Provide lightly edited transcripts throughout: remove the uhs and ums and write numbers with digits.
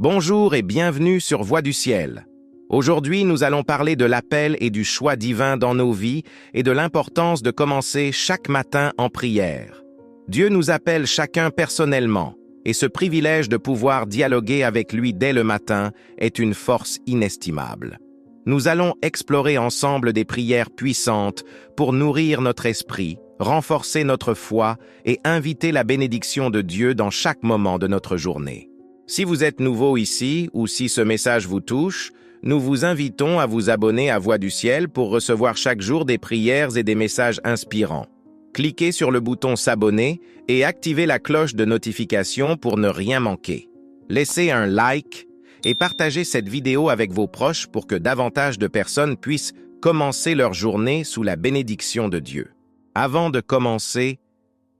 Bonjour et bienvenue sur Voix du Ciel. Aujourd'hui, nous allons parler de l'appel et du choix divin dans nos vies et de l'importance de commencer chaque matin en prière. Dieu nous appelle chacun personnellement, et ce privilège de pouvoir dialoguer avec lui dès le matin est une force inestimable. Nous allons explorer ensemble des prières puissantes pour nourrir notre esprit, renforcer notre foi et inviter la bénédiction de Dieu dans chaque moment de notre journée. Si vous êtes nouveau ici ou si ce message vous touche, nous vous invitons à vous abonner à Voix du Ciel pour recevoir chaque jour des prières et des messages inspirants. Cliquez sur le bouton s'abonner et activez la cloche de notification pour ne rien manquer. Laissez un like et partagez cette vidéo avec vos proches pour que davantage de personnes puissent commencer leur journée sous la bénédiction de Dieu. Avant de commencer,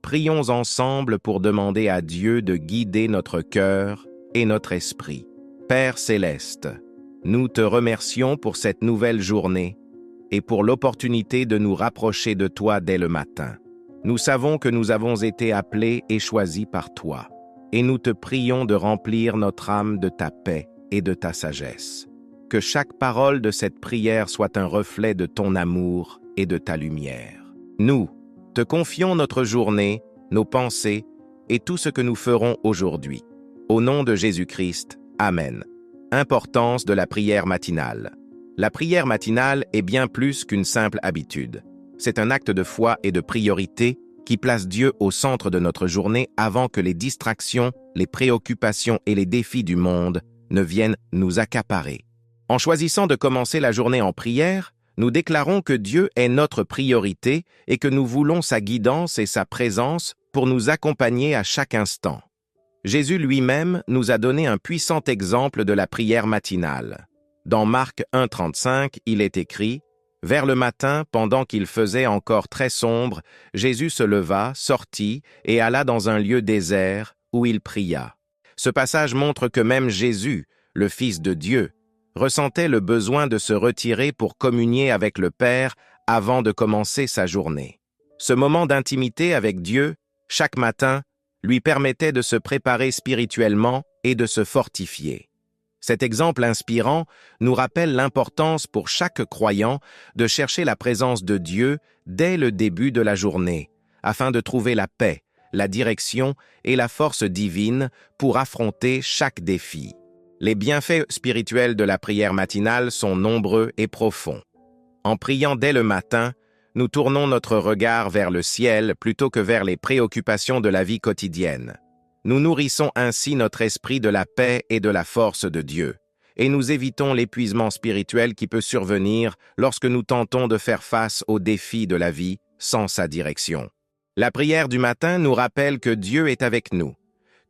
prions ensemble pour demander à Dieu de guider notre cœur et notre esprit. Père céleste, nous te remercions pour cette nouvelle journée et pour l'opportunité de nous rapprocher de toi dès le matin. Nous savons que nous avons été appelés et choisis par toi, et nous te prions de remplir notre âme de ta paix et de ta sagesse. Que chaque parole de cette prière soit un reflet de ton amour et de ta lumière. Nous te confions notre journée, nos pensées et tout ce que nous ferons aujourd'hui. Au nom de Jésus-Christ, Amen. Importance de la prière matinale. La prière matinale est bien plus qu'une simple habitude. C'est un acte de foi et de priorité qui place Dieu au centre de notre journée avant que les distractions, les préoccupations et les défis du monde ne viennent nous accaparer. En choisissant de commencer la journée en prière, nous déclarons que Dieu est notre priorité et que nous voulons sa guidance et sa présence pour nous accompagner à chaque instant. Jésus lui-même nous a donné un puissant exemple de la prière matinale. Dans Marc 1,35, il est écrit « Vers le matin, pendant qu'il faisait encore très sombre, Jésus se leva, sortit et alla dans un lieu désert où il pria. » Ce passage montre que même Jésus, le Fils de Dieu, ressentait le besoin de se retirer pour communier avec le Père avant de commencer sa journée. Ce moment d'intimité avec Dieu, chaque matin, lui permettait de se préparer spirituellement et de se fortifier. Cet exemple inspirant nous rappelle l'importance pour chaque croyant de chercher la présence de Dieu dès le début de la journée, afin de trouver la paix, la direction et la force divine pour affronter chaque défi. Les bienfaits spirituels de la prière matinale sont nombreux et profonds. En priant dès le matin, nous tournons notre regard vers le ciel plutôt que vers les préoccupations de la vie quotidienne. Nous nourrissons ainsi notre esprit de la paix et de la force de Dieu, et nous évitons l'épuisement spirituel qui peut survenir lorsque nous tentons de faire face aux défis de la vie sans sa direction. La prière du matin nous rappelle que Dieu est avec nous,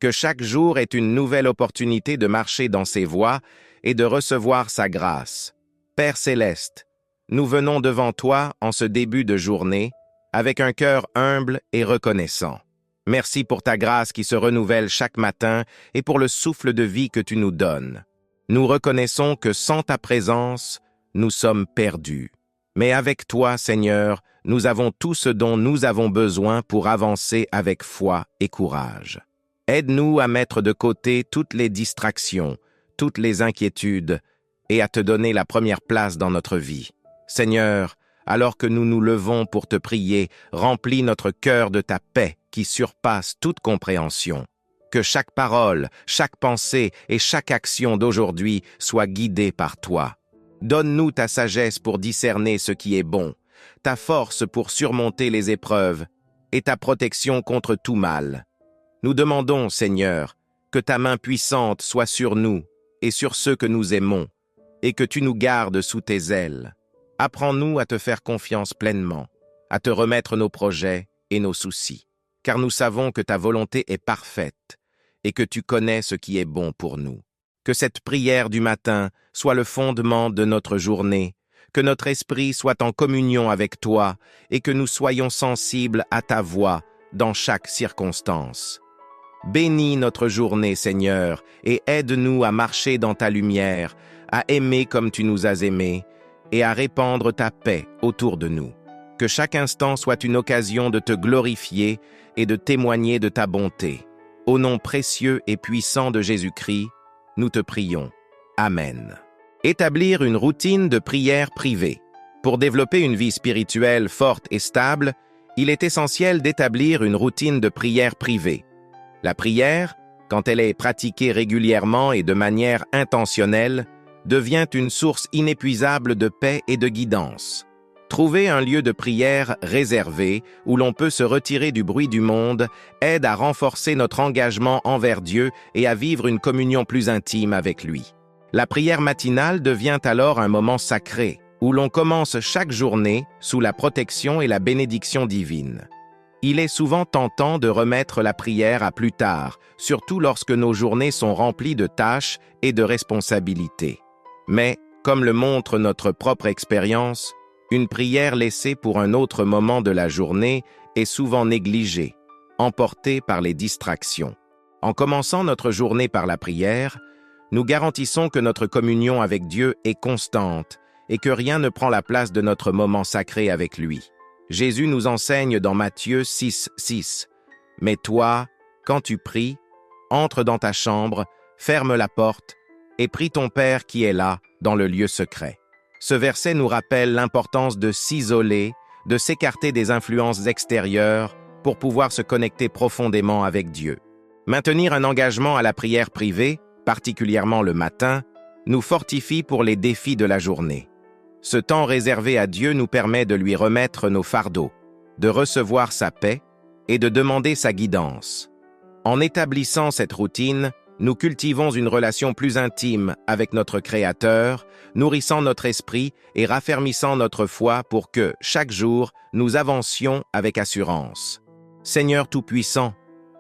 que chaque jour est une nouvelle opportunité de marcher dans ses voies et de recevoir sa grâce. Père céleste, nous venons devant toi en ce début de journée avec un cœur humble et reconnaissant. Merci pour ta grâce qui se renouvelle chaque matin et pour le souffle de vie que tu nous donnes. Nous reconnaissons que sans ta présence, nous sommes perdus. Mais avec toi, Seigneur, nous avons tout ce dont nous avons besoin pour avancer avec foi et courage. Aide-nous à mettre de côté toutes les distractions, toutes les inquiétudes et à te donner la première place dans notre vie. Seigneur, alors que nous nous levons pour te prier, remplis notre cœur de ta paix qui surpasse toute compréhension. Que chaque parole, chaque pensée et chaque action d'aujourd'hui soit guidée par toi. Donne-nous ta sagesse pour discerner ce qui est bon, ta force pour surmonter les épreuves et ta protection contre tout mal. Nous demandons, Seigneur, que ta main puissante soit sur nous et sur ceux que nous aimons, et que tu nous gardes sous tes ailes. Apprends-nous à te faire confiance pleinement, à te remettre nos projets et nos soucis, car nous savons que ta volonté est parfaite et que tu connais ce qui est bon pour nous. Que cette prière du matin soit le fondement de notre journée, que notre esprit soit en communion avec toi et que nous soyons sensibles à ta voix dans chaque circonstance. Bénis notre journée, Seigneur, et aide-nous à marcher dans ta lumière, à aimer comme tu nous as aimés, et à répandre ta paix autour de nous. Que chaque instant soit une occasion de te glorifier et de témoigner de ta bonté. Au nom précieux et puissant de Jésus-Christ, nous te prions. Amen. Établir une routine de prière privée. Pour développer une vie spirituelle forte et stable, il est essentiel d'établir une routine de prière privée. La prière, quand elle est pratiquée régulièrement et de manière intentionnelle, devient une source inépuisable de paix et de guidance. Trouver un lieu de prière réservé où l'on peut se retirer du bruit du monde aide à renforcer notre engagement envers Dieu et à vivre une communion plus intime avec lui. La prière matinale devient alors un moment sacré, où l'on commence chaque journée sous la protection et la bénédiction divine. Il est souvent tentant de remettre la prière à plus tard, surtout lorsque nos journées sont remplies de tâches et de responsabilités. Mais, comme le montre notre propre expérience, une prière laissée pour un autre moment de la journée est souvent négligée, emportée par les distractions. En commençant notre journée par la prière, nous garantissons que notre communion avec Dieu est constante et que rien ne prend la place de notre moment sacré avec lui. Jésus nous enseigne dans Matthieu 6:6 « Mais toi, quand tu pries, entre dans ta chambre, ferme la porte et prie ton Père qui est là, dans le lieu secret. » Ce verset nous rappelle l'importance de s'isoler, de s'écarter des influences extérieures pour pouvoir se connecter profondément avec Dieu. Maintenir un engagement à la prière privée, particulièrement le matin, nous fortifie pour les défis de la journée. Ce temps réservé à Dieu nous permet de lui remettre nos fardeaux, de recevoir sa paix et de demander sa guidance. En établissant cette routine, nous cultivons une relation plus intime avec notre Créateur, nourrissant notre esprit et raffermissant notre foi pour que, chaque jour, nous avancions avec assurance. Seigneur Tout-Puissant,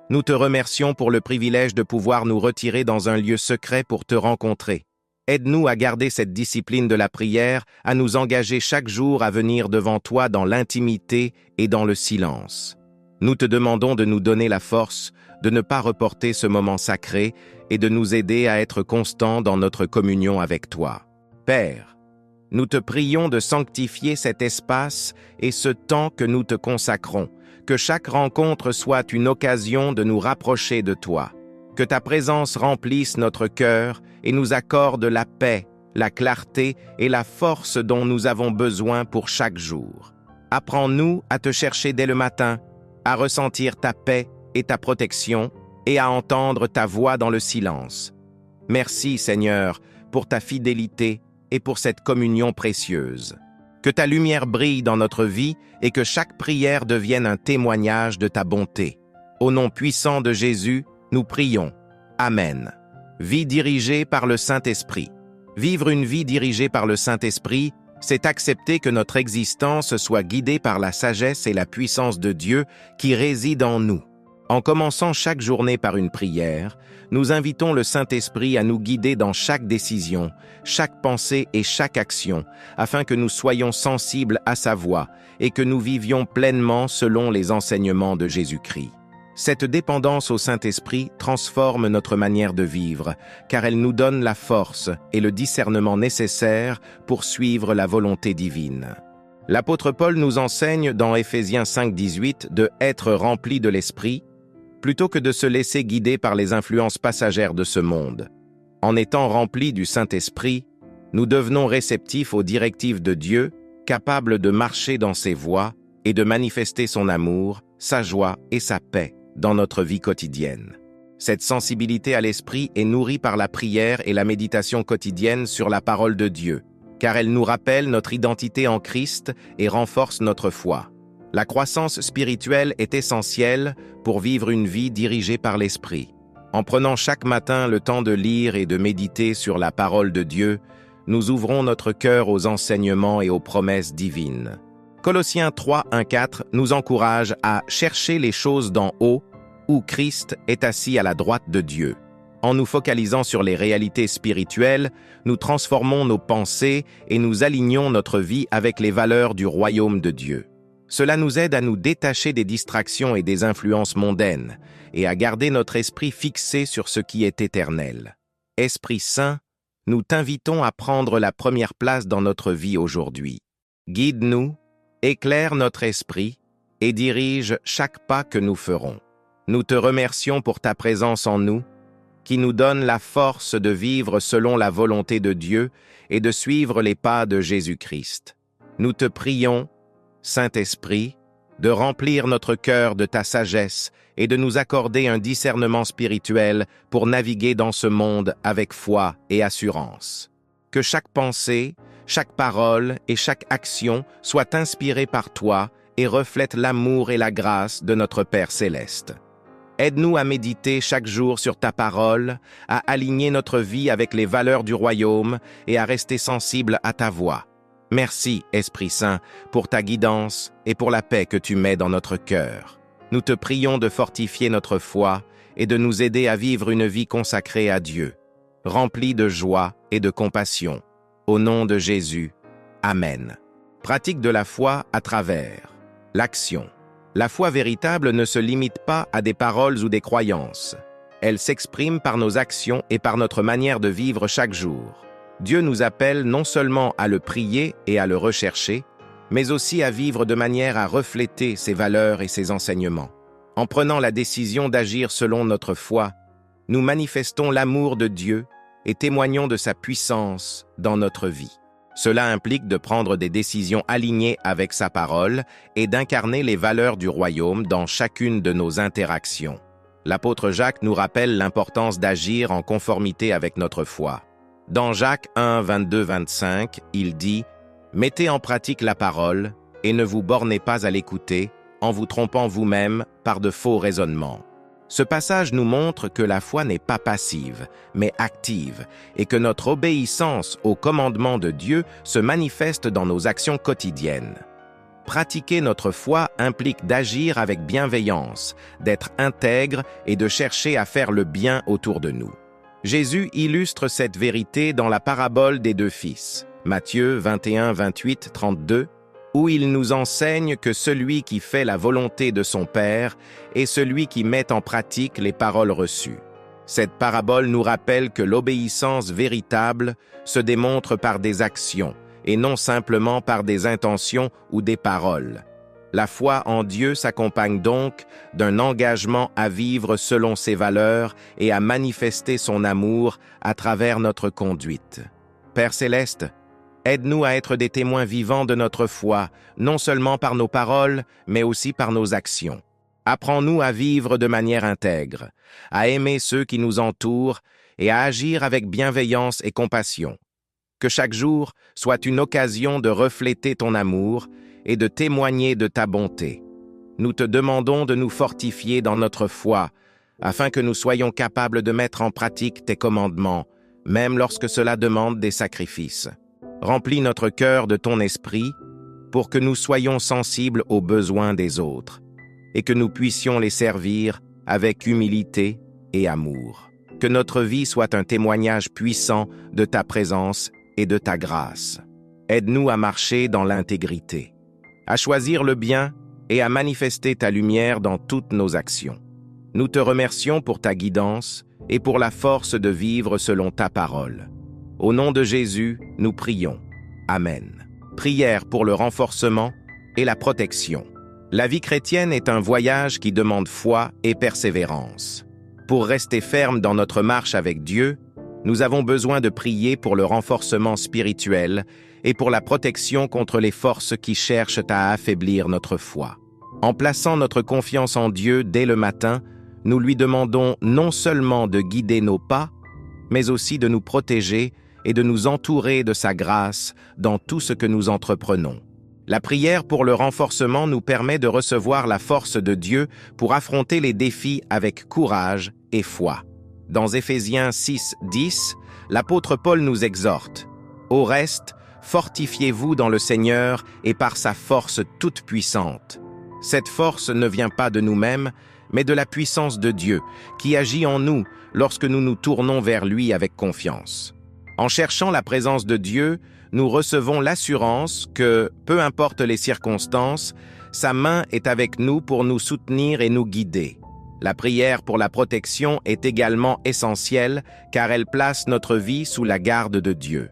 nous te remercions pour le privilège de pouvoir nous retirer dans un lieu secret pour te rencontrer. Aide-nous à garder cette discipline de la prière, à nous engager chaque jour à venir devant toi dans l'intimité et dans le silence. Nous te demandons de nous donner la force de ne pas reporter ce moment sacré et de nous aider à être constants dans notre communion avec toi. Père, nous te prions de sanctifier cet espace et ce temps que nous te consacrons, que chaque rencontre soit une occasion de nous rapprocher de toi. Que ta présence remplisse notre cœur et nous accorde la paix, la clarté et la force dont nous avons besoin pour chaque jour. Apprends-nous à te chercher dès le matin, à ressentir ta paix et ta protection et à entendre ta voix dans le silence. Merci, Seigneur, pour ta fidélité et pour cette communion précieuse. Que ta lumière brille dans notre vie et que chaque prière devienne un témoignage de ta bonté. Au nom puissant de Jésus, nous prions. Amen. Vie dirigée par le Saint-Esprit. Vivre une vie dirigée par le Saint-Esprit, c'est accepter que notre existence soit guidée par la sagesse et la puissance de Dieu qui réside en nous. En commençant chaque journée par une prière, nous invitons le Saint-Esprit à nous guider dans chaque décision, chaque pensée et chaque action, afin que nous soyons sensibles à sa voix et que nous vivions pleinement selon les enseignements de Jésus-Christ. Cette dépendance au Saint-Esprit transforme notre manière de vivre, car elle nous donne la force et le discernement nécessaires pour suivre la volonté divine. L'apôtre Paul nous enseigne dans Éphésiens 5:18 de être rempli de l'Esprit, plutôt que de se laisser guider par les influences passagères de ce monde. En étant remplis du Saint-Esprit, nous devenons réceptifs aux directives de Dieu, capables de marcher dans ses voies et de manifester son amour, sa joie et sa paix dans notre vie quotidienne. Cette sensibilité à l'esprit est nourrie par la prière et la méditation quotidienne sur la parole de Dieu, car elle nous rappelle notre identité en Christ et renforce notre foi. La croissance spirituelle est essentielle pour vivre une vie dirigée par l'esprit. En prenant chaque matin le temps de lire et de méditer sur la parole de Dieu, nous ouvrons notre cœur aux enseignements et aux promesses divines. Colossiens 3:1-4 nous encourage à chercher les choses d'en haut, où Christ est assis à la droite de Dieu. En nous focalisant sur les réalités spirituelles, nous transformons nos pensées et nous alignons notre vie avec les valeurs du royaume de Dieu. Cela nous aide à nous détacher des distractions et des influences mondaines et à garder notre esprit fixé sur ce qui est éternel. Esprit Saint, nous t'invitons à prendre la première place dans notre vie aujourd'hui. Guide-nous, éclaire notre esprit et dirige chaque pas que nous ferons. Nous te remercions pour ta présence en nous qui nous donne la force de vivre selon la volonté de Dieu et de suivre les pas de Jésus-Christ. Nous te prions, Saint-Esprit, de remplir notre cœur de ta sagesse et de nous accorder un discernement spirituel pour naviguer dans ce monde avec foi et assurance. Que chaque pensée, chaque parole et chaque action soit inspirée par toi et reflète l'amour et la grâce de notre Père céleste. Aide-nous à méditer chaque jour sur ta parole, à aligner notre vie avec les valeurs du royaume et à rester sensible à ta voix. Merci, Esprit Saint, pour ta guidance et pour la paix que tu mets dans notre cœur. Nous te prions de fortifier notre foi et de nous aider à vivre une vie consacrée à Dieu, remplie de joie et de compassion. Au nom de Jésus, Amen. Pratique de la foi à travers l'action. La foi véritable ne se limite pas à des paroles ou des croyances. Elle s'exprime par nos actions et par notre manière de vivre chaque jour. Dieu nous appelle non seulement à le prier et à le rechercher, mais aussi à vivre de manière à refléter ses valeurs et ses enseignements. En prenant la décision d'agir selon notre foi, nous manifestons l'amour de Dieu et témoignons de sa puissance dans notre vie. Cela implique de prendre des décisions alignées avec sa parole et d'incarner les valeurs du royaume dans chacune de nos interactions. L'apôtre Jacques nous rappelle l'importance d'agir en conformité avec notre foi. Dans Jacques 1, 22-25, il dit « Mettez en pratique la parole et ne vous bornez pas à l'écouter en vous trompant vous-même par de faux raisonnements. » Ce passage nous montre que la foi n'est pas passive, mais active, et que notre obéissance aux commandements de Dieu se manifeste dans nos actions quotidiennes. Pratiquer notre foi implique d'agir avec bienveillance, d'être intègre et de chercher à faire le bien autour de nous. Jésus illustre cette vérité dans la parabole des deux fils, Matthieu 21, 28, 32, où il nous enseigne que celui qui fait la volonté de son Père est celui qui met en pratique les paroles reçues. Cette parabole nous rappelle que l'obéissance véritable se démontre par des actions et non simplement par des intentions ou des paroles. La foi en Dieu s'accompagne donc d'un engagement à vivre selon ses valeurs et à manifester son amour à travers notre conduite. Père céleste, aide-nous à être des témoins vivants de notre foi, non seulement par nos paroles, mais aussi par nos actions. Apprends-nous à vivre de manière intègre, à aimer ceux qui nous entourent et à agir avec bienveillance et compassion. Que chaque jour soit une occasion de refléter ton amour et de témoigner de ta bonté. Nous te demandons de nous fortifier dans notre foi, afin que nous soyons capables de mettre en pratique tes commandements, même lorsque cela demande des sacrifices. Remplis notre cœur de ton esprit, pour que nous soyons sensibles aux besoins des autres, et que nous puissions les servir avec humilité et amour. Que notre vie soit un témoignage puissant de ta présence et de ta grâce. Aide-nous à marcher dans l'intégrité, à choisir le bien et à manifester ta lumière dans toutes nos actions. Nous te remercions pour ta guidance et pour la force de vivre selon ta parole. Au nom de Jésus, nous prions. Amen. Prière pour le renforcement et la protection. La vie chrétienne est un voyage qui demande foi et persévérance. Pour rester ferme dans notre marche avec Dieu, nous avons besoin de prier pour le renforcement spirituel et pour la protection contre les forces qui cherchent à affaiblir notre foi. En plaçant notre confiance en Dieu dès le matin, nous lui demandons non seulement de guider nos pas, mais aussi de nous protéger et de nous entourer de sa grâce dans tout ce que nous entreprenons. La prière pour le renforcement nous permet de recevoir la force de Dieu pour affronter les défis avec courage et foi. Dans Éphésiens 6, 10, l'apôtre Paul nous exhorte « Au reste, fortifiez-vous dans le Seigneur et par sa force toute puissante. » Cette force ne vient pas de nous-mêmes, mais de la puissance de Dieu, qui agit en nous lorsque nous nous tournons vers lui avec confiance. En cherchant la présence de Dieu, nous recevons l'assurance que, peu importe les circonstances, sa main est avec nous pour nous soutenir et nous guider. La prière pour la protection est également essentielle car elle place notre vie sous la garde de Dieu.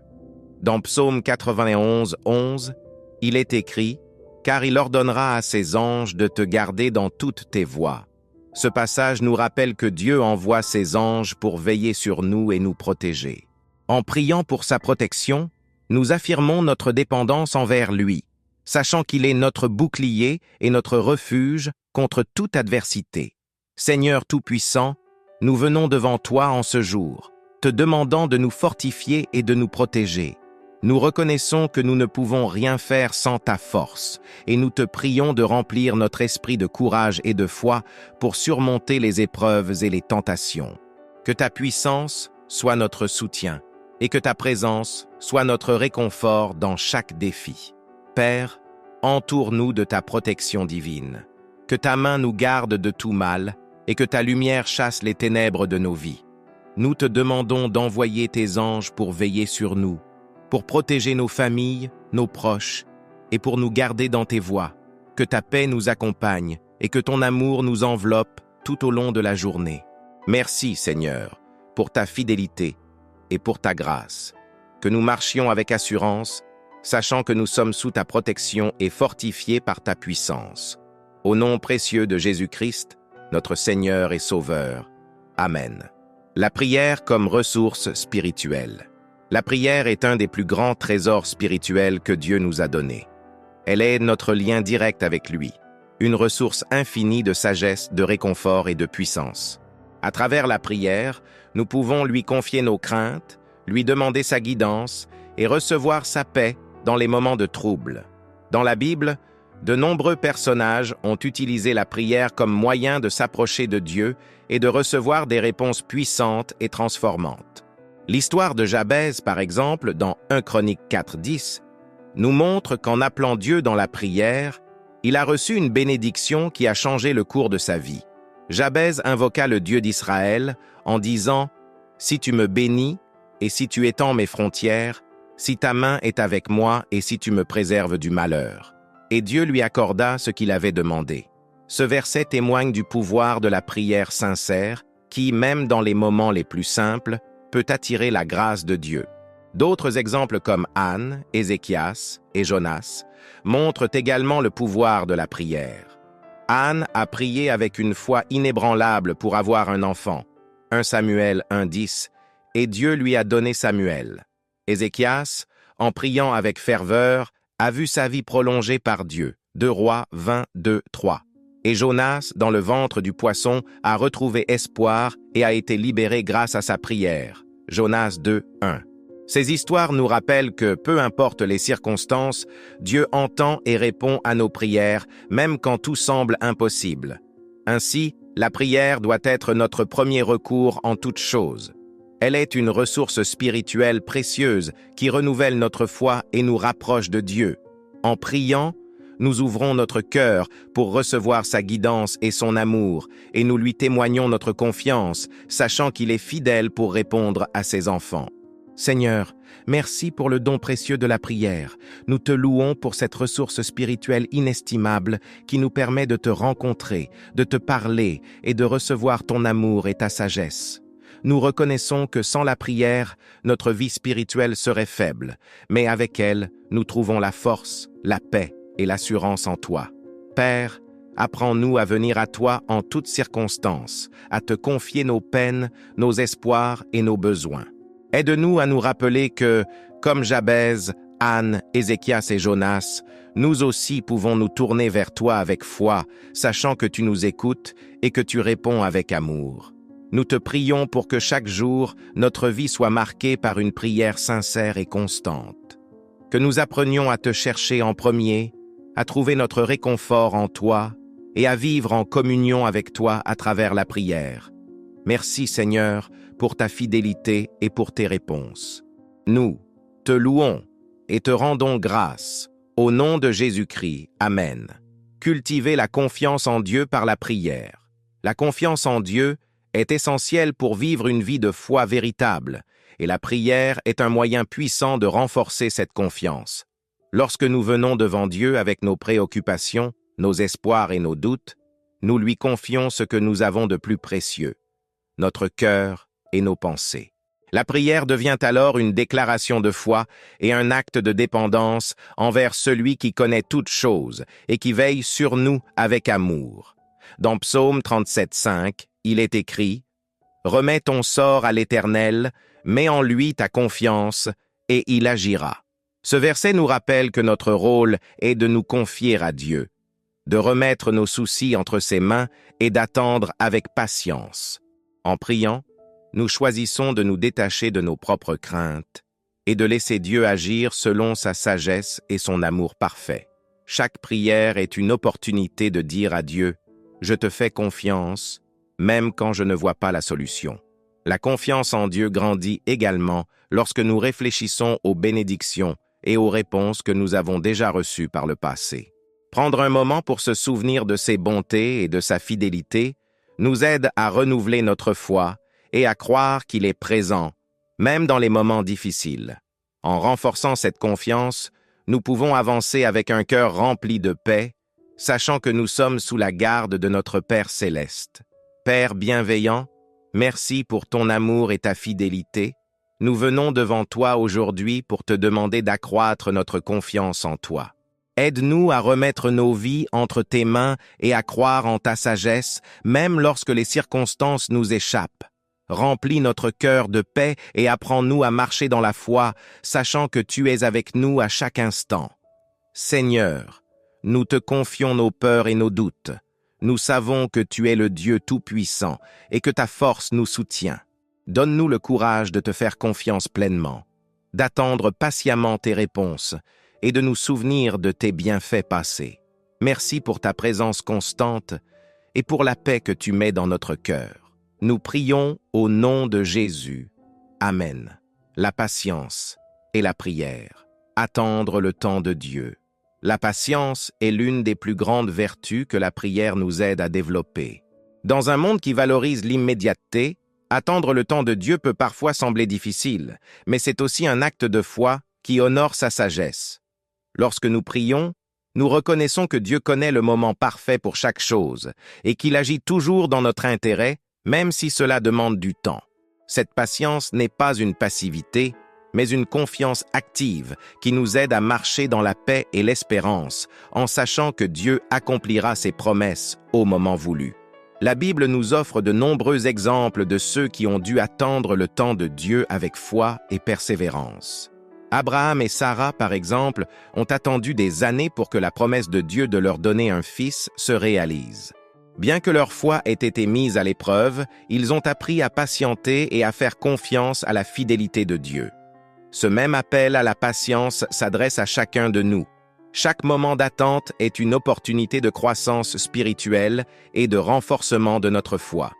Dans Psaume 91, 11, il est écrit « Car il ordonnera à ses anges de te garder dans toutes tes voies. Ce passage nous rappelle que Dieu envoie ses anges pour veiller sur nous et nous protéger. En priant pour sa protection, nous affirmons notre dépendance envers lui, sachant qu'il est notre bouclier et notre refuge contre toute adversité. Seigneur Tout-Puissant, nous venons devant toi en ce jour, te demandant de nous fortifier et de nous protéger. Nous reconnaissons que nous ne pouvons rien faire sans ta force, et nous te prions de remplir notre esprit de courage et de foi pour surmonter les épreuves et les tentations. Que ta puissance soit notre soutien, et que ta présence soit notre réconfort dans chaque défi. Père, entoure-nous de ta protection divine. Que ta main nous garde de tout mal, et que ta lumière chasse les ténèbres de nos vies. Nous te demandons d'envoyer tes anges pour veiller sur nous, pour protéger nos familles, nos proches, et pour nous garder dans tes voies. Que ta paix nous accompagne et que ton amour nous enveloppe tout au long de la journée. Merci, Seigneur, pour ta fidélité et pour ta grâce. Que nous marchions avec assurance, sachant que nous sommes sous ta protection et fortifiés par ta puissance. Au nom précieux de Jésus-Christ, notre Seigneur et Sauveur. Amen. La prière comme ressource spirituelle. La prière est un des plus grands trésors spirituels que Dieu nous a donnés. Elle est notre lien direct avec lui, une ressource infinie de sagesse, de réconfort et de puissance. À travers la prière, nous pouvons lui confier nos craintes, lui demander sa guidance et recevoir sa paix dans les moments de trouble. Dans la Bible, de nombreux personnages ont utilisé la prière comme moyen de s'approcher de Dieu et de recevoir des réponses puissantes et transformantes. L'histoire de Jabez, par exemple, dans 1 Chronique 4:10, nous montre qu'en appelant Dieu dans la prière, il a reçu une bénédiction qui a changé le cours de sa vie. Jabez invoqua le Dieu d'Israël en disant « Si tu me bénis et si tu étends mes frontières, si ta main est avec moi et si tu me préserves du malheur. » Et Dieu lui accorda ce qu'il avait demandé. Ce verset témoigne du pouvoir de la prière sincère qui, même dans les moments les plus simples, peut attirer la grâce de Dieu. D'autres exemples comme Anne, Ézéchias et Jonas montrent également le pouvoir de la prière. Anne a prié avec une foi inébranlable pour avoir un enfant, 1 Samuel 1:10, et Dieu lui a donné Samuel. Ézéchias, en priant avec ferveur, a vu sa vie prolongée par Dieu, 2 Rois 20:2-3. Et Jonas, dans le ventre du poisson, a retrouvé espoir et a été libéré grâce à sa prière. Jonas 2:1. Ces histoires nous rappellent que, peu importe les circonstances, Dieu entend et répond à nos prières, même quand tout semble impossible. Ainsi, la prière doit être notre premier recours en toutes choses. Elle est une ressource spirituelle précieuse qui renouvelle notre foi et nous rapproche de Dieu. En priant, nous ouvrons notre cœur pour recevoir sa guidance et son amour, et nous lui témoignons notre confiance, sachant qu'il est fidèle pour répondre à ses enfants. Seigneur, merci pour le don précieux de la prière. Nous te louons pour cette ressource spirituelle inestimable qui nous permet de te rencontrer, de te parler et de recevoir ton amour et ta sagesse. Nous reconnaissons que sans la prière, notre vie spirituelle serait faible, mais avec elle, nous trouvons la force, la paix et l'assurance en toi. Père, apprends-nous à venir à toi en toutes circonstances, à te confier nos peines, nos espoirs et nos besoins. Aide-nous à nous rappeler que, comme Jabez, Anne, Ézéchias et Jonas, nous aussi pouvons nous tourner vers toi avec foi, sachant que tu nous écoutes et que tu réponds avec amour. Nous te prions pour que chaque jour, notre vie soit marquée par une prière sincère et constante. Que nous apprenions à te chercher en premier, à trouver notre réconfort en toi et à vivre en communion avec toi à travers la prière. Merci Seigneur pour ta fidélité et pour tes réponses. Nous te louons et te rendons grâce. Au nom de Jésus-Christ, Amen. Cultiver la confiance en Dieu par la prière. La confiance en Dieu est essentielle pour vivre une vie de foi véritable, et la prière est un moyen puissant de renforcer cette confiance. Lorsque nous venons devant Dieu avec nos préoccupations, nos espoirs et nos doutes, nous lui confions ce que nous avons de plus précieux, notre cœur et nos pensées. La prière devient alors une déclaration de foi et un acte de dépendance envers celui qui connaît toutes choses et qui veille sur nous avec amour. Dans Psaume 37,5, il est écrit « Remets ton sort à l'Éternel, mets en lui ta confiance, et il agira. » Ce verset nous rappelle que notre rôle est de nous confier à Dieu, de remettre nos soucis entre ses mains et d'attendre avec patience. En priant, nous choisissons de nous détacher de nos propres craintes et de laisser Dieu agir selon sa sagesse et son amour parfait. Chaque prière est une opportunité de dire à Dieu « Je te fais confiance », même quand je ne vois pas la solution. La confiance en Dieu grandit également lorsque nous réfléchissons aux bénédictions et aux réponses que nous avons déjà reçues par le passé. Prendre un moment pour se souvenir de ses bontés et de sa fidélité nous aide à renouveler notre foi et à croire qu'il est présent, même dans les moments difficiles. En renforçant cette confiance, nous pouvons avancer avec un cœur rempli de paix, sachant que nous sommes sous la garde de notre Père céleste. Père bienveillant, merci pour ton amour et ta fidélité. Nous venons devant toi aujourd'hui pour te demander d'accroître notre confiance en toi. Aide-nous à remettre nos vies entre tes mains et à croire en ta sagesse, même lorsque les circonstances nous échappent. Remplis notre cœur de paix et apprends-nous à marcher dans la foi, sachant que tu es avec nous à chaque instant. Seigneur, nous te confions nos peurs et nos doutes. Nous savons que tu es le Dieu Tout-Puissant et que ta force nous soutient. Donne-nous le courage de te faire confiance pleinement, d'attendre patiemment tes réponses et de nous souvenir de tes bienfaits passés. Merci pour ta présence constante et pour la paix que tu mets dans notre cœur. Nous prions au nom de Jésus. Amen. La patience et la prière. Attendre le temps de Dieu. La patience est l'une des plus grandes vertus que la prière nous aide à développer. Dans un monde qui valorise l'immédiateté, attendre le temps de Dieu peut parfois sembler difficile, mais c'est aussi un acte de foi qui honore sa sagesse. Lorsque nous prions, nous reconnaissons que Dieu connaît le moment parfait pour chaque chose et qu'il agit toujours dans notre intérêt, même si cela demande du temps. Cette patience n'est pas une passivité, mais une confiance active qui nous aide à marcher dans la paix et l'espérance, en sachant que Dieu accomplira ses promesses au moment voulu. La Bible nous offre de nombreux exemples de ceux qui ont dû attendre le temps de Dieu avec foi et persévérance. Abraham et Sarah, par exemple, ont attendu des années pour que la promesse de Dieu de leur donner un fils se réalise. Bien que leur foi ait été mise à l'épreuve, ils ont appris à patienter et à faire confiance à la fidélité de Dieu. Ce même appel à la patience s'adresse à chacun de nous. Chaque moment d'attente est une opportunité de croissance spirituelle et de renforcement de notre foi.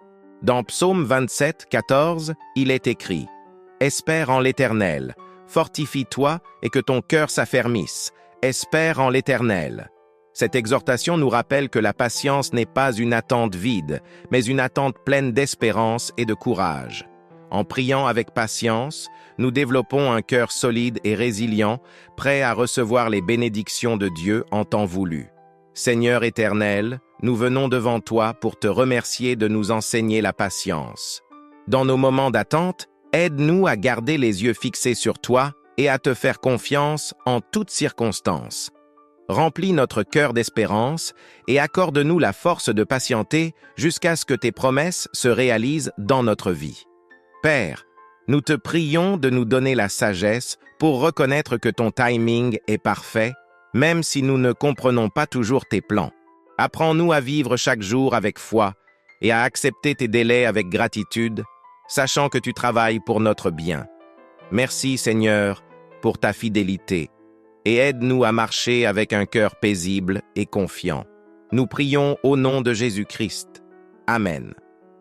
Dans Psaume 27, 14, il est écrit « Espère en l'Éternel, fortifie-toi et que ton cœur s'affermisse, espère en l'Éternel. » Cette exhortation nous rappelle que la patience n'est pas une attente vide, mais une attente pleine d'espérance et de courage. En priant avec patience, nous développons un cœur solide et résilient, prêt à recevoir les bénédictions de Dieu en temps voulu. Seigneur éternel, nous venons devant toi pour te remercier de nous enseigner la patience. Dans nos moments d'attente, aide-nous à garder les yeux fixés sur toi et à te faire confiance en toutes circonstances. Remplis notre cœur d'espérance et accorde-nous la force de patienter jusqu'à ce que tes promesses se réalisent dans notre vie. Père, nous te prions de nous donner la sagesse pour reconnaître que ton timing est parfait, même si nous ne comprenons pas toujours tes plans. Apprends-nous à vivre chaque jour avec foi et à accepter tes délais avec gratitude, sachant que tu travailles pour notre bien. Merci Seigneur pour ta fidélité et aide-nous à marcher avec un cœur paisible et confiant. Nous prions au nom de Jésus-Christ. Amen.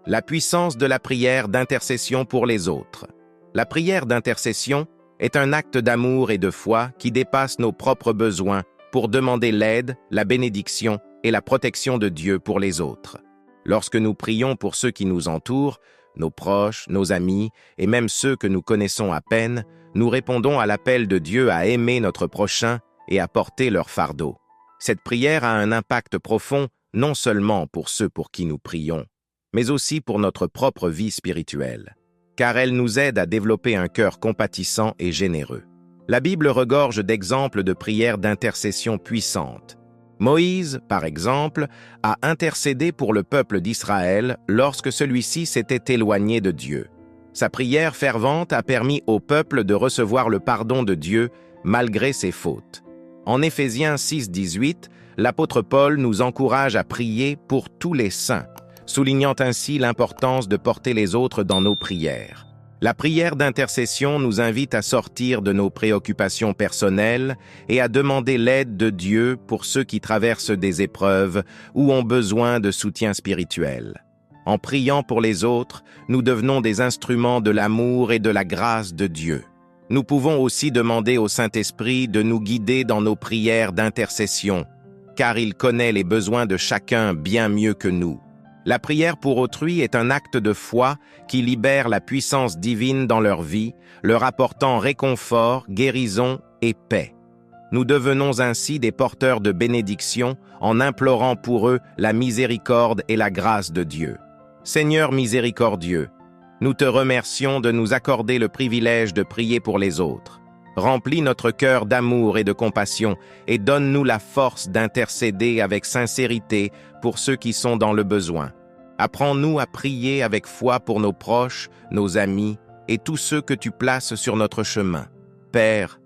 La puissance de la prière d'intercession pour les autres. La prière d'intercession est un acte d'amour et de foi qui dépasse nos propres besoins pour demander l'aide, la bénédiction et la protection de Dieu pour les autres. Lorsque nous prions pour ceux qui nous entourent, nos proches, nos amis et même ceux que nous connaissons à peine, nous répondons à l'appel de Dieu à aimer notre prochain et à porter leur fardeau. Cette prière a un impact profond non seulement pour ceux pour qui nous prions, mais aussi pour notre propre vie spirituelle, car elle nous aide à développer un cœur compatissant et généreux. La Bible regorge d'exemples de prières d'intercession puissantes. Moïse, par exemple, a intercédé pour le peuple d'Israël lorsque celui-ci s'était éloigné de Dieu. Sa prière fervente a permis au peuple de recevoir le pardon de Dieu malgré ses fautes. En Éphésiens 6:18, l'apôtre Paul nous encourage à prier pour tous les saints, soulignant ainsi l'importance de porter les autres dans nos prières. La prière d'intercession nous invite à sortir de nos préoccupations personnelles et à demander l'aide de Dieu pour ceux qui traversent des épreuves ou ont besoin de soutien spirituel. En priant pour les autres, nous devenons des instruments de l'amour et de la grâce de Dieu. Nous pouvons aussi demander au Saint-Esprit de nous guider dans nos prières d'intercession, car il connaît les besoins de chacun bien mieux que nous. La prière pour autrui est un acte de foi qui libère la puissance divine dans leur vie, leur apportant réconfort, guérison et paix. Nous devenons ainsi des porteurs de bénédiction en implorant pour eux la miséricorde et la grâce de Dieu. Seigneur miséricordieux, nous te remercions de nous accorder le privilège de prier pour les autres. Remplis notre cœur d'amour et de compassion et donne-nous la force d'intercéder avec sincérité pour ceux qui sont dans le besoin. Apprends-nous à prier avec foi pour nos proches, nos amis et tous ceux que tu places sur notre chemin. Père,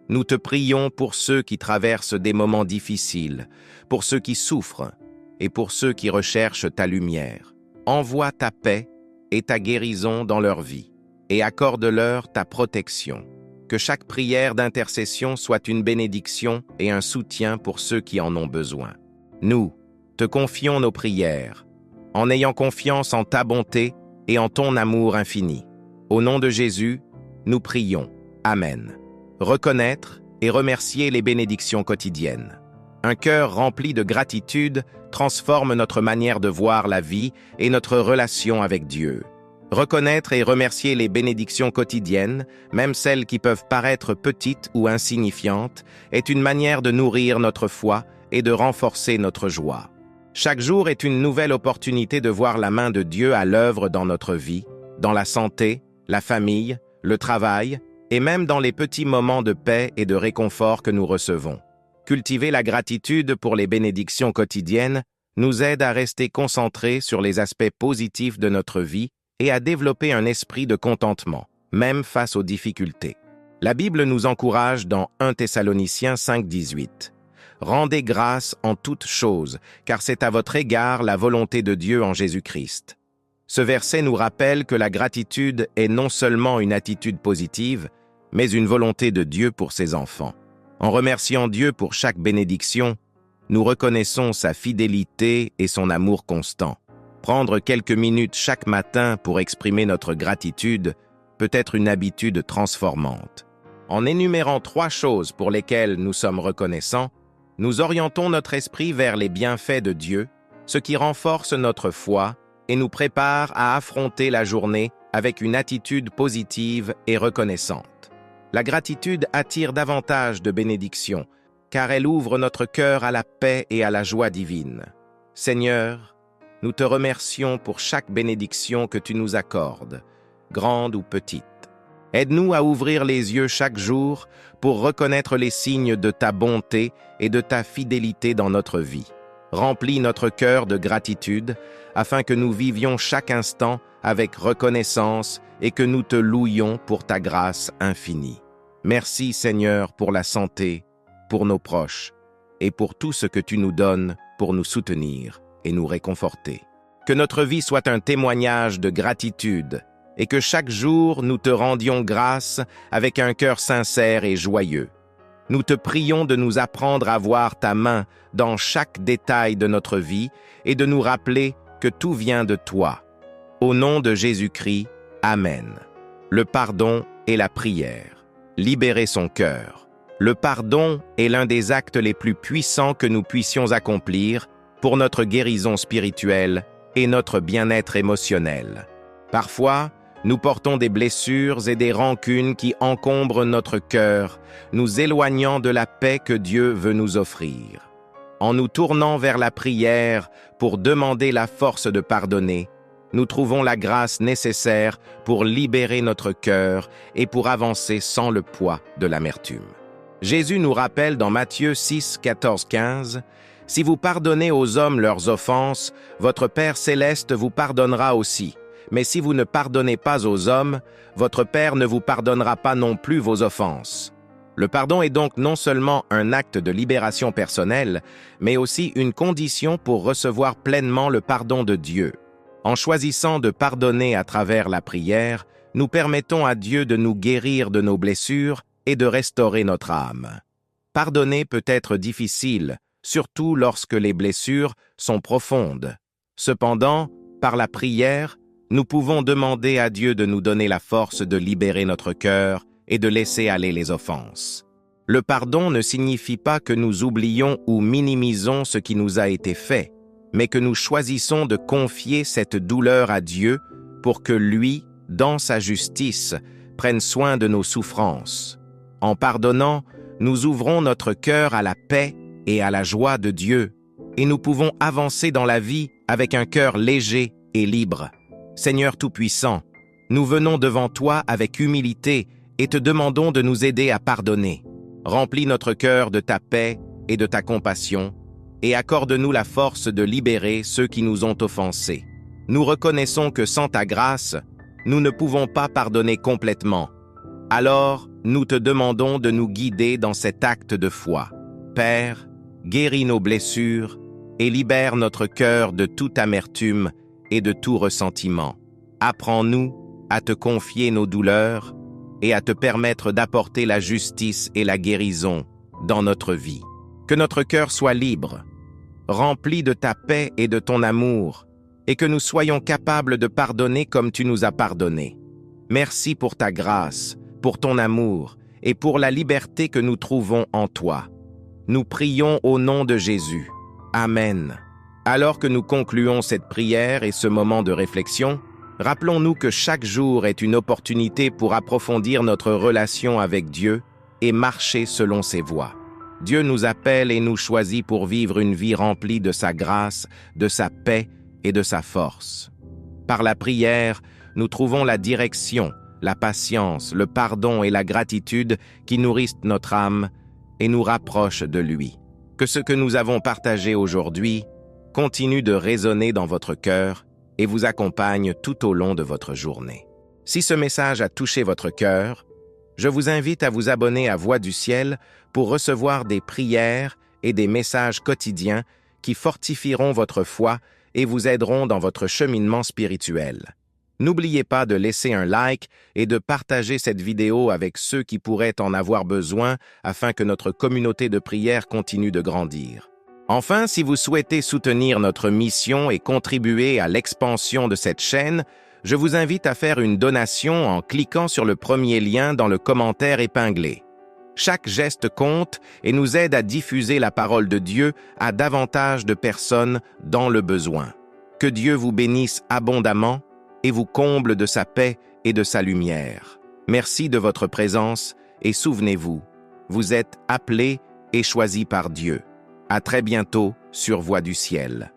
nous te prions pour ceux qui traversent des moments difficiles, pour ceux qui souffrent et pour ceux qui recherchent ta lumière. Envoie ta paix et ta guérison dans leur vie et accorde-leur ta protection. Que chaque prière d'intercession soit une bénédiction et un soutien pour ceux qui en ont besoin. Nous te confions nos prières, en ayant confiance en ta bonté et en ton amour infini. Au nom de Jésus, nous prions. Amen. Reconnaître et remercier les bénédictions quotidiennes. Un cœur rempli de gratitude transforme notre manière de voir la vie et notre relation avec Dieu. Reconnaître et remercier les bénédictions quotidiennes, même celles qui peuvent paraître petites ou insignifiantes, est une manière de nourrir notre foi et de renforcer notre joie. Chaque jour est une nouvelle opportunité de voir la main de Dieu à l'œuvre dans notre vie, dans la santé, la famille, le travail, et même dans les petits moments de paix et de réconfort que nous recevons. Cultiver la gratitude pour les bénédictions quotidiennes nous aide à rester concentrés sur les aspects positifs de notre vie et à développer un esprit de contentement, même face aux difficultés. La Bible nous encourage dans 1 Thessaloniciens 5:18. « Rendez grâce en toutes choses, car c'est à votre égard la volonté de Dieu en Jésus-Christ. » Ce verset nous rappelle que la gratitude est non seulement une attitude positive, mais une volonté de Dieu pour ses enfants. En remerciant Dieu pour chaque bénédiction, nous reconnaissons sa fidélité et son amour constant. Prendre quelques minutes chaque matin pour exprimer notre gratitude peut être une habitude transformante. En énumérant 3 choses pour lesquelles nous sommes reconnaissants, nous orientons notre esprit vers les bienfaits de Dieu, ce qui renforce notre foi et nous prépare à affronter la journée avec une attitude positive et reconnaissante. La gratitude attire davantage de bénédictions, car elle ouvre notre cœur à la paix et à la joie divine. Seigneur, nous te remercions pour chaque bénédiction que tu nous accordes, grande ou petite. Aide-nous à ouvrir les yeux chaque jour pour reconnaître les signes de ta bonté et de ta fidélité dans notre vie. Remplis notre cœur de gratitude afin que nous vivions chaque instant avec reconnaissance et que nous te louions pour ta grâce infinie. Merci Seigneur pour la santé, pour nos proches et pour tout ce que tu nous donnes pour nous soutenir et nous réconforter. Que notre vie soit un témoignage de gratitude et que chaque jour nous te rendions grâce avec un cœur sincère et joyeux. Nous te prions de nous apprendre à voir ta main dans chaque détail de notre vie et de nous rappeler que tout vient de toi. Au nom de Jésus-Christ, Amen. Le pardon et la prière. Libérer son cœur. Le pardon est l'un des actes les plus puissants que nous puissions accomplir pour notre guérison spirituelle et notre bien-être émotionnel. Parfois, nous portons des blessures et des rancunes qui encombrent notre cœur, nous éloignant de la paix que Dieu veut nous offrir. En nous tournant vers la prière pour demander la force de pardonner, nous trouvons la grâce nécessaire pour libérer notre cœur et pour avancer sans le poids de l'amertume. Jésus nous rappelle dans Matthieu 6, 14, 15 « Si vous pardonnez aux hommes leurs offenses, votre Père céleste vous pardonnera aussi. Mais si vous ne pardonnez pas aux hommes, votre Père ne vous pardonnera pas non plus vos offenses. Le pardon est donc non seulement un acte de libération personnelle, mais aussi une condition pour recevoir pleinement le pardon de Dieu. En choisissant de pardonner à travers la prière, nous permettons à Dieu de nous guérir de nos blessures et de restaurer notre âme. Pardonner peut être difficile, surtout lorsque les blessures sont profondes. Cependant, par la prière, nous pouvons demander à Dieu de nous donner la force de libérer notre cœur et de laisser aller les offenses. Le pardon ne signifie pas que nous oublions ou minimisons ce qui nous a été fait, mais que nous choisissons de confier cette douleur à Dieu pour que lui, dans sa justice, prenne soin de nos souffrances. En pardonnant, nous ouvrons notre cœur à la paix et à la joie de Dieu, et nous pouvons avancer dans la vie avec un cœur léger et libre. Seigneur Tout-Puissant, nous venons devant toi avec humilité et te demandons de nous aider à pardonner. Remplis notre cœur de ta paix et de ta compassion, et accorde-nous la force de libérer ceux qui nous ont offensés. Nous reconnaissons que sans ta grâce, nous ne pouvons pas pardonner complètement. Alors, nous te demandons de nous guider dans cet acte de foi. Père, guéris nos blessures et libère notre cœur de toute amertume et de tout ressentiment. Apprends-nous à te confier nos douleurs et à te permettre d'apporter la justice et la guérison dans notre vie. Que notre cœur soit libre, rempli de ta paix et de ton amour, et que nous soyons capables de pardonner comme tu nous as pardonné. Merci pour ta grâce, pour ton amour et pour la liberté que nous trouvons en toi. Nous prions au nom de Jésus. Amen. Alors que nous concluons cette prière et ce moment de réflexion, rappelons-nous que chaque jour est une opportunité pour approfondir notre relation avec Dieu et marcher selon ses voies. Dieu nous appelle et nous choisit pour vivre une vie remplie de sa grâce, de sa paix et de sa force. Par la prière, nous trouvons la direction, la patience, le pardon et la gratitude qui nourrissent notre âme et nous rapprochent de lui. Que ce que nous avons partagé aujourd'hui continue de résonner dans votre cœur et vous accompagne tout au long de votre journée. Si ce message a touché votre cœur, je vous invite à vous abonner à Voix du Ciel pour recevoir des prières et des messages quotidiens qui fortifieront votre foi et vous aideront dans votre cheminement spirituel. N'oubliez pas de laisser un like et de partager cette vidéo avec ceux qui pourraient en avoir besoin afin que notre communauté de prière continue de grandir. Enfin, si vous souhaitez soutenir notre mission et contribuer à l'expansion de cette chaîne, je vous invite à faire une donation en cliquant sur le premier lien dans le commentaire épinglé. Chaque geste compte et nous aide à diffuser la parole de Dieu à davantage de personnes dans le besoin. Que Dieu vous bénisse abondamment et vous comble de sa paix et de sa lumière. Merci de votre présence et souvenez-vous, vous êtes appelés et choisis par Dieu. À très bientôt sur Voix du Ciel.